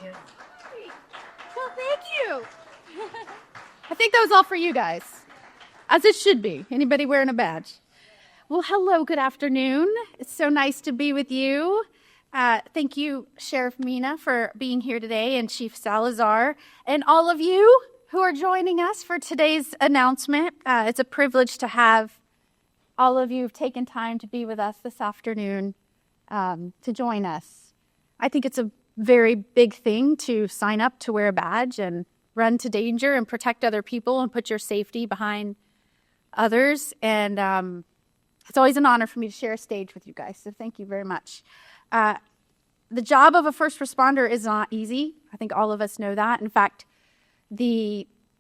Well, thank you. I think that was all for you guys, as it should be. Anybody wearing a badge? Well, hello, good afternoon. It's so nice to be with you. Thank you, Sheriff Mina, for being here today, and Chief Salazar, and all of you who are joining us for today's announcement. It's a privilege to have all of you who've taken time to be with us this afternoon to join us. I think it's a very big thing to sign up to wear a badge and run to danger and protect other people and put your safety behind others. And it's always an honor for me to share a stage with you guys, so thank you very much. The job of a first responder is not easy. I think all of us know that. In fact,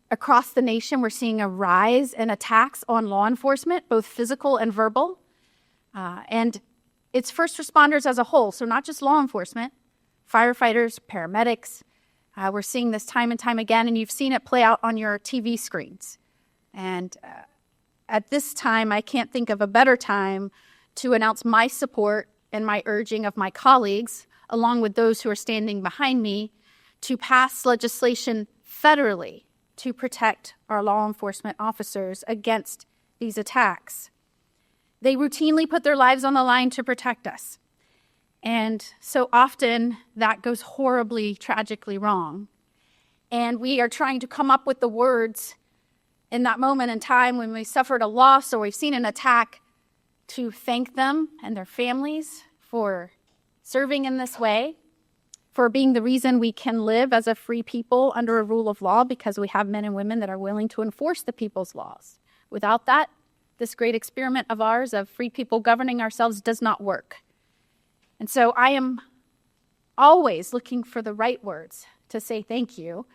across the nation, we're seeing a rise in attacks on law enforcement, both physical and verbal. And it's first responders as a whole, so not just law enforcement, firefighters, paramedics. We're seeing this time and time again, and you've seen it play out on your TV screens. And at this time, I can't think of a better time to announce my support and my urging of my colleagues, along with those who are standing behind me, to pass legislation federally to protect our law enforcement officers against these attacks. They routinely put their lives on the line to protect us. And so often that goes horribly, tragically wrong. And we are trying to come up with the words in that moment in time when we suffered a loss or we've seen an attack to thank them and their families for serving in this way, for being the reason we can live as a free people under a rule of law, because we have men and women that are willing to enforce the people's laws. Without that, this great experiment of ours of free people governing ourselves does not work. And so I am always looking for the right words to say thank you.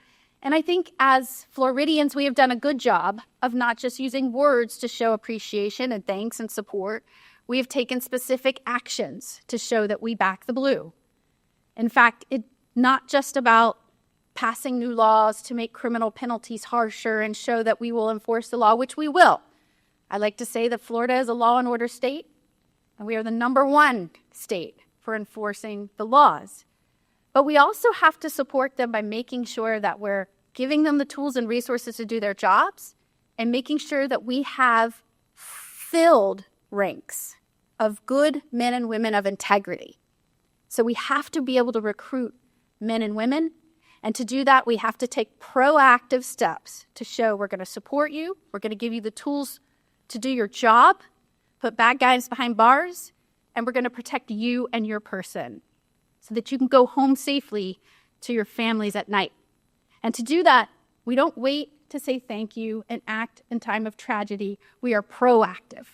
And I think as Floridians, we have done a good job of not just using words to show appreciation and thanks and support. We have taken specific actions to show that we back the blue. In fact, it's not just about passing new laws to make criminal penalties harsher and show that we will enforce the law, which we will. I like to say that Florida is a law and order state, and we are the #1 state for enforcing the laws. But we also have to support them by making sure that we're giving them the tools and resources to do their jobs and making sure that we have filled ranks of good men and women of integrity. So we have to be able to recruit men and women. And to do that, we have to take proactive steps to show we're going to support you. We're going to give you the tools to do your job, put bad guys behind bars, and we're going to protect you and your person so that you can go home safely to your families at night. And to do that, we don't wait to say thank you and act in time of tragedy. We are proactive.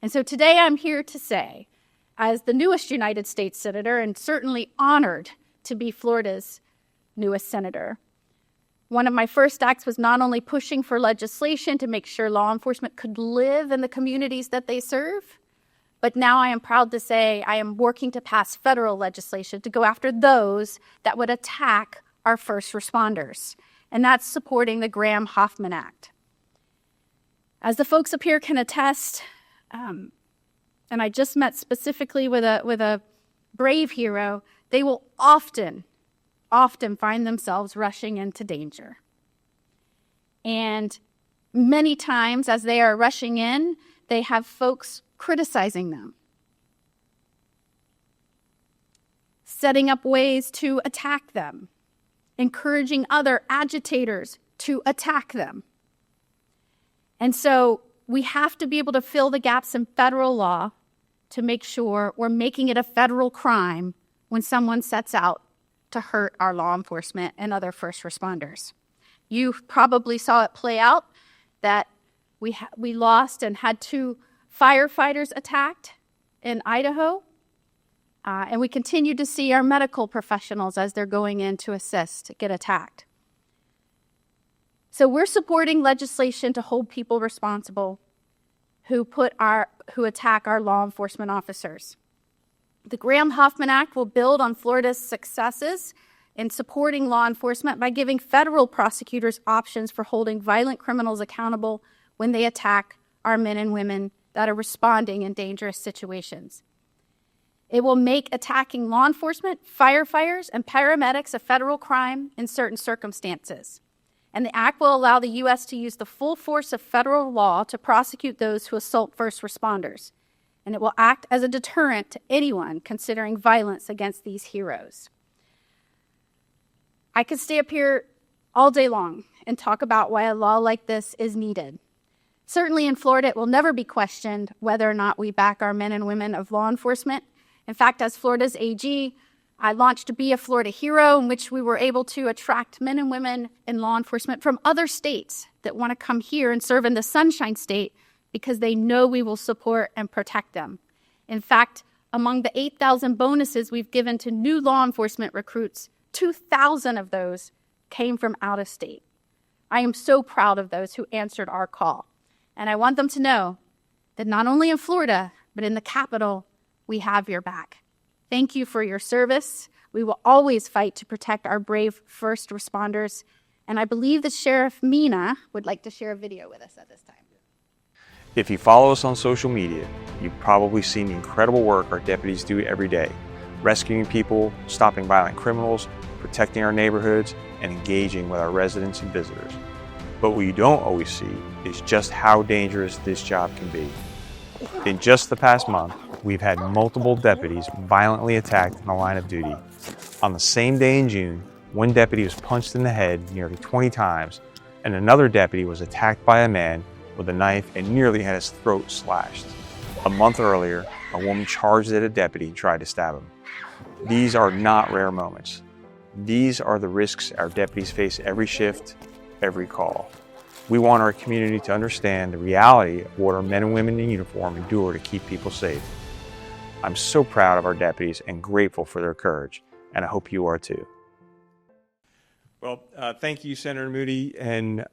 And so today I'm here to say, as the newest United States Senator, and certainly honored to be Florida's newest senator, one of my first acts was not only pushing for legislation to make sure law enforcement could live in the communities that they serve, but now I am proud to say I am working to pass federal legislation to go after those that would attack our first responders. And that's supporting the Graham Hoffman Act. As the folks up here can attest, and I just met specifically with a brave hero, they will often find themselves rushing into danger. And many times as they are rushing in, they have folks criticizing them, setting up ways to attack them, encouraging other agitators to attack them. And so we have to be able to fill the gaps in federal law to make sure we're making it a federal crime when someone sets out to hurt our law enforcement and other first responders. You probably saw it play out that we lost and had 2 firefighters attacked in Idaho, and we continue to see our medical professionals as they're going in to assist get attacked. So we're supporting legislation to hold people responsible who attack our law enforcement officers. The Graham Hoffman Act will build on Florida's successes in supporting law enforcement by giving federal prosecutors options for holding violent criminals accountable when they attack our men and women that are responding in dangerous situations. It will make attacking law enforcement, firefighters, and paramedics a federal crime in certain circumstances. And the act will allow the U.S. to use the full force of federal law to prosecute those who assault first responders. And it will act as a deterrent to anyone considering violence against these heroes. I could stay up here all day long and talk about why a law like this is needed. Certainly in Florida, it will never be questioned whether or not we back our men and women of law enforcement. In fact, as Florida's AG, I launched Be a Florida Hero, in which we were able to attract men and women in law enforcement from other states that want to come here and serve in the Sunshine State because they know we will support and protect them. In fact, among the 8,000 bonuses we've given to new law enforcement recruits, 2,000 of those came from out of state. I am so proud of those who answered our call. And I want them to know that not only in Florida, but in the Capitol, we have your back. Thank you for your service. We will always fight to protect our brave first responders. And I believe that Sheriff Mina would like to share a video with us at this time. If you follow us on social media, you've probably seen the incredible work our deputies do every day, rescuing people, stopping violent criminals, protecting our neighborhoods, and engaging with our residents and visitors. But what you don't always see is just how dangerous this job can be. In just the past month, we've had multiple deputies violently attacked in the line of duty. On the same day in June, one deputy was punched in the head nearly 20 times, and another deputy was attacked by a man with a knife and nearly had his throat slashed. A month earlier, a woman charged at a deputy and tried to stab him. These are not rare moments. These are the risks our deputies face every shift, every call. We want our community to understand the reality of what our men and women in uniform endure to keep people safe. I'm so proud of our deputies and grateful for their courage, and I hope you are too. Well, thank you, Senator Moody, and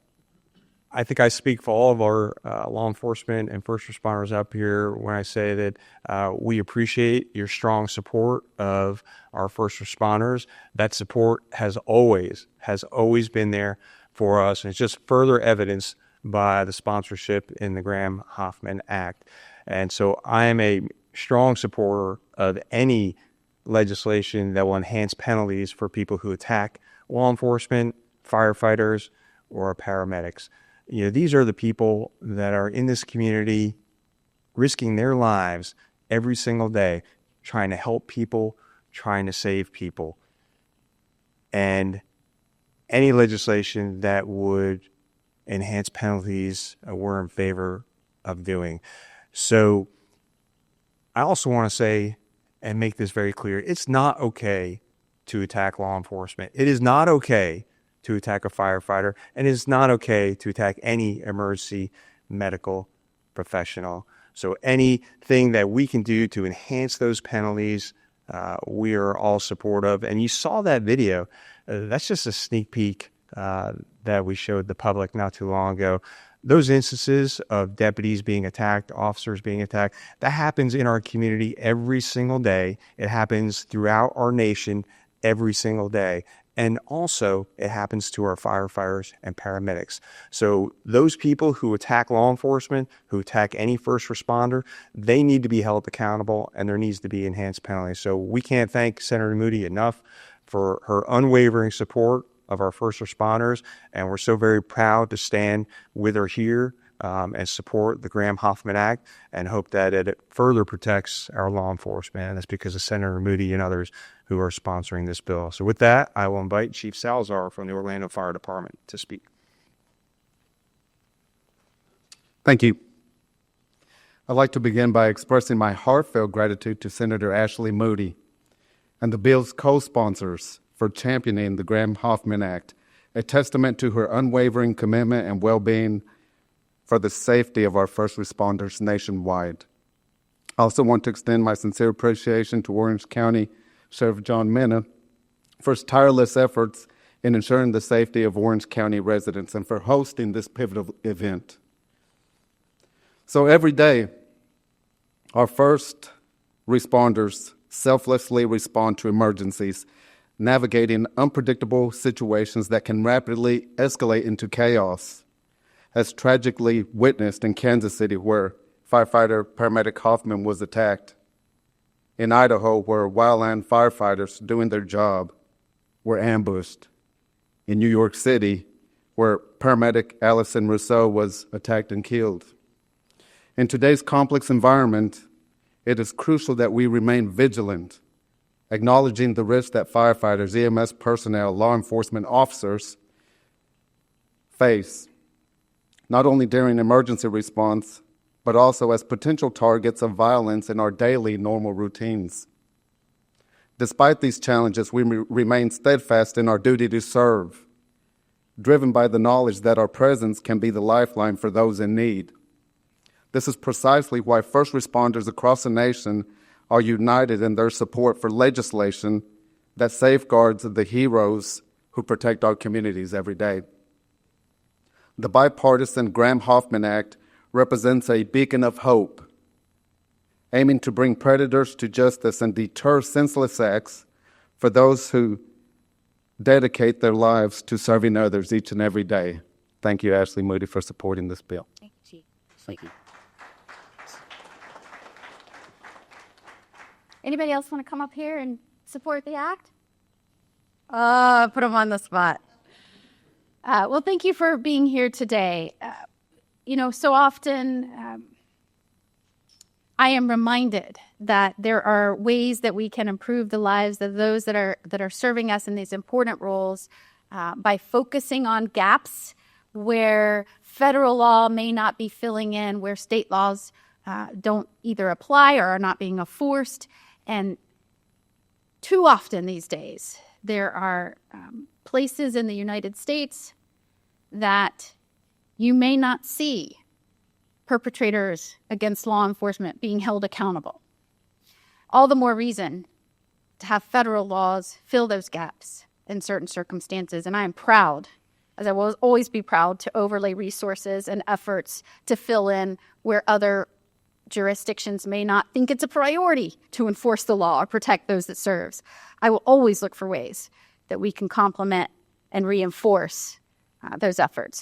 I think I speak for all of our law enforcement and first responders up here when I say that we appreciate your strong support of our first responders. That support has always been there for us, and it's just further evidence by the sponsorship in the Graham Hoffman Act. And so I am a strong supporter of any legislation that will enhance penalties for people who attack law enforcement, firefighters, or paramedics. You know, these are the people that are in this community risking their lives every single day, trying to help people, trying to save people. And any legislation that would enhance penalties, we're in favor of doing. So I also want to say and make this very clear, it's not okay to attack law enforcement. It is not okay to attack a firefighter, and it is not okay to attack any emergency medical professional. So anything that we can do to enhance those penalties, we are all supportive. And you saw that video. That's just a sneak peek that we showed the public not too long ago. Those instances of deputies being attacked, officers being attacked, that happens in our community every single day. It happens throughout our nation every single day. And also, it happens to our firefighters and paramedics. So those people who attack law enforcement, who attack any first responder, they need to be held accountable, and there needs to be enhanced penalties. So we can't thank Senator Moody enough for her unwavering support of our first responders, and we're so very proud to stand with her here and support the Graham Hoffman Act, and hope that it further protects our law enforcement. And that's because of Senator Moody and others who are sponsoring this bill. So with that, I will invite Chief Salazar from the Orlando Fire Department to speak. Thank you. I'd like to begin by expressing my heartfelt gratitude to Senator Ashley Moody and the bill's co-sponsors for championing the Graham Hoffman Act, a testament to her unwavering commitment and well-being for the safety of our first responders nationwide. I also want to extend my sincere appreciation to Orange County Sheriff John Mina for his tireless efforts in ensuring the safety of Orange County residents and for hosting this pivotal event. So every day, our first responders selflessly respond to emergencies, navigating unpredictable situations that can rapidly escalate into chaos, as tragically witnessed in Kansas City, where firefighter paramedic Hoffman was attacked. in Idaho where wildland firefighters doing their job were ambushed, in New York City where paramedic Allison Rousseau was attacked and killed. In today's complex environment, it is crucial that we remain vigilant, acknowledging the risk that firefighters, EMS personnel, law enforcement officers face, not only during emergency response, but also as potential targets of violence in our daily normal routines. Despite these challenges, we remain steadfast in our duty to serve, driven by the knowledge that our presence can be the lifeline for those in need. This is precisely why first responders across the nation are united in their support for legislation that safeguards the heroes who protect our communities every day. The bipartisan Graham Hoffman Act represents a beacon of hope, aiming to bring predators to justice and deter senseless acts for those who dedicate their lives to serving others each and every day. Thank you, Ashley Moody, for supporting this bill. Thank you, Chief. Thank you. Anybody else want to come up here and support the act? Put them on the spot. Well, thank you for being here today. So often I am reminded that there are ways that we can improve the lives of those that are serving us in these important roles by focusing on gaps where federal law may not be filling in, where state laws don't either apply or are not being enforced. And too often these days, there are places in the United States that you may not see perpetrators against law enforcement being held accountable. All the more reason to have federal laws fill those gaps in certain circumstances. And I am proud, as I will always be proud, to overlay resources and efforts to fill in where other jurisdictions may not think it's a priority to enforce the law or protect those it serves. I will always look for ways that we can complement and reinforce those efforts.